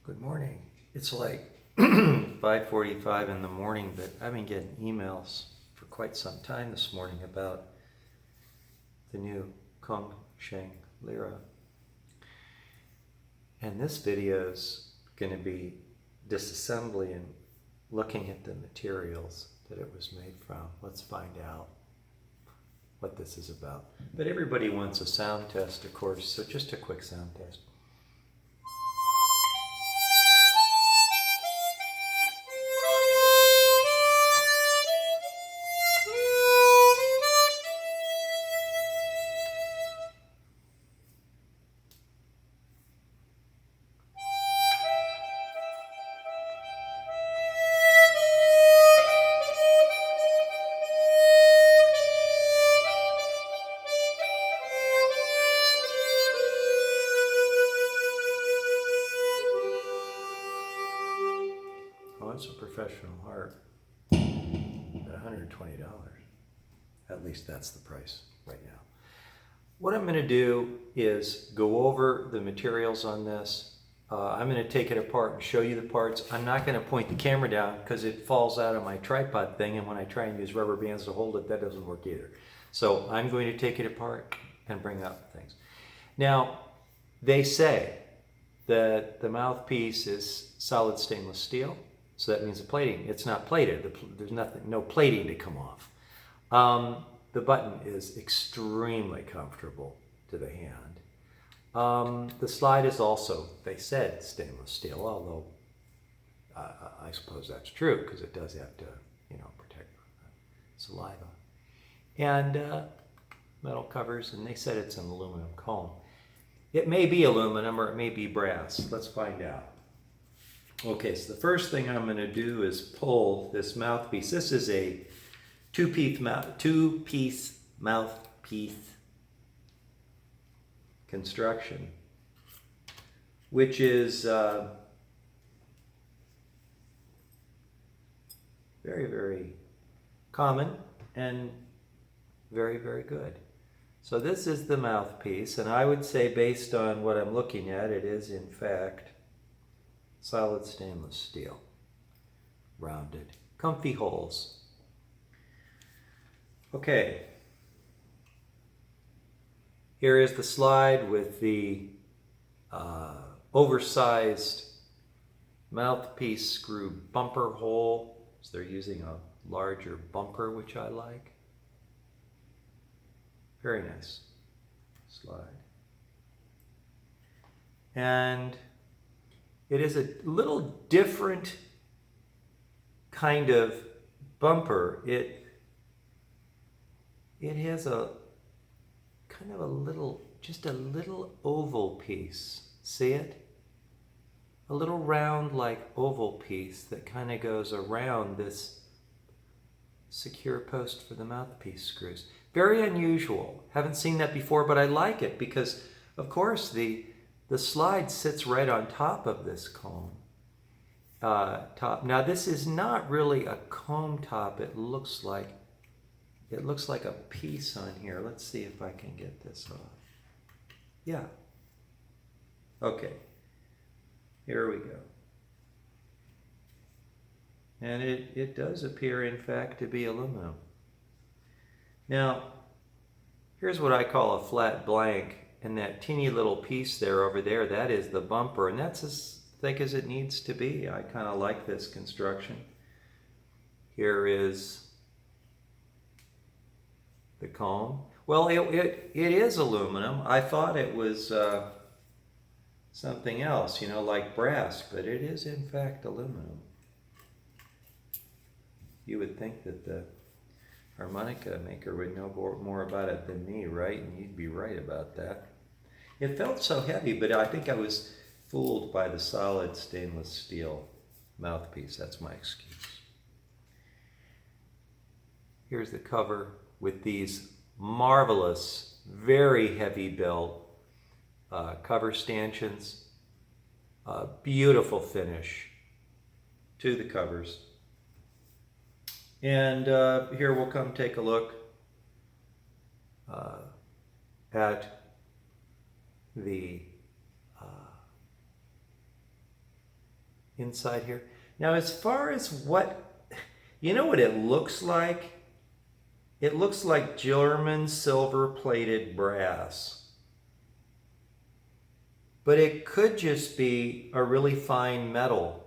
Good morning. It's like 5:45 in the morning, but I've been getting emails for quite some time this morning about the new Kongsheng Lyra. And this video is going to be disassembly and looking at the materials that it was made from. Let's find out what this is about. But everybody wants a sound test, of course, so just a quick sound test. Oh, it's a professional harp at $120. At least that's the price right now. What I'm going to do is go over the materials on this. I'm going to take it apart and show you the parts. I'm not going to point the camera down because it falls out of my tripod thing, and when I try and use rubber bands to hold it, that doesn't work either. So I'm going to take it apart and bring up things. Now, they say that the mouthpiece is solid stainless steel. So that means the plating, it's not plated. There's no plating to come off. The button is extremely comfortable to the hand. The slide is also, they said, stainless steel, although I suppose that's true because it does have to, protect saliva. And metal covers, and they said it's an aluminum comb. It may be aluminum or it may be brass. Let's find out. Okay, so the first thing I'm going to do is pull this mouthpiece. This is a two-piece mouthpiece construction, which is very, very common and very, very good. So this is the mouthpiece, and I would say based on what I'm looking at, it is in fact solid stainless steel, rounded, comfy holes. Okay, here is the slide with the oversized mouthpiece screw bumper hole. So they're using a larger bumper, which I like. Very nice slide. And it is a little different kind of bumper. It has a kind of a little, just a little oval piece. See it? A little round like oval piece that kind of goes around this secure post for the mouthpiece screws. Very unusual. Haven't seen that before, but I like it because, of course, the slide sits right on top of this comb top. Now this is not really a comb top. It looks like a piece on here. Let's see if I can get this off. Yeah. Okay. Here we go. And it does appear, in fact, to be aluminum. Now, here's what I call a flat blank. And that teeny little piece there over there, that is the bumper. And that's as thick as it needs to be. I kind of like this construction. Here is the comb. Well, it is aluminum. I thought it was something else, like brass, but it is in fact aluminum. You would think that the harmonica maker would know more about it than me, right? And you'd be right about that. It felt so heavy, but I think I was fooled by the solid stainless steel mouthpiece. That's my excuse. Here's the cover with these marvelous, very heavy built cover stanchions. Beautiful finish to the covers. And here we'll come take a look at the inside here. Now, as far as what, you know what it looks like? It looks like German silver-plated brass. But it could just be a really fine metal.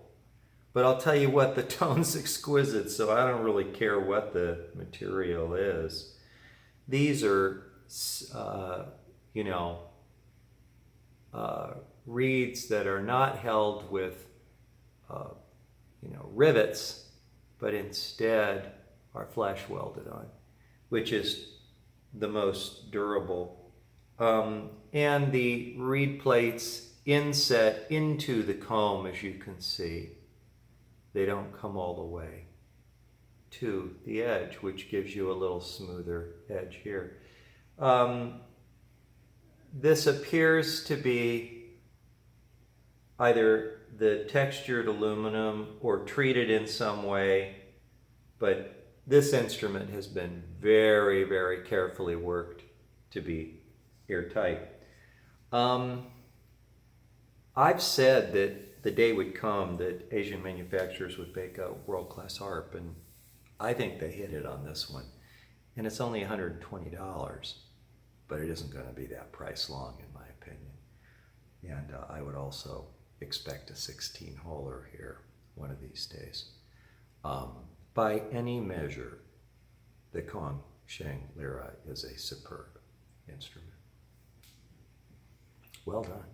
But I'll tell you what, the tone's exquisite, so I don't really care what the material is. These are, you know, reeds that are not held with, you know, rivets, but instead are flash welded on, which is the most durable. And the reed plates inset into the comb, as you can see. They don't come all the way to the edge, which gives you a little smoother edge here. This appears to be either the textured aluminum or treated in some way, but this instrument has been very, very carefully worked to be airtight. I've said that the day would come that Asian manufacturers would make a world-class harp, and I think they hit it on this one. And it's only $120, but it isn't going to be that price long, in my opinion. And I would also expect a 16-holer here one of these days. By any measure, the Kongsheng Lyra is a superb instrument. Well done.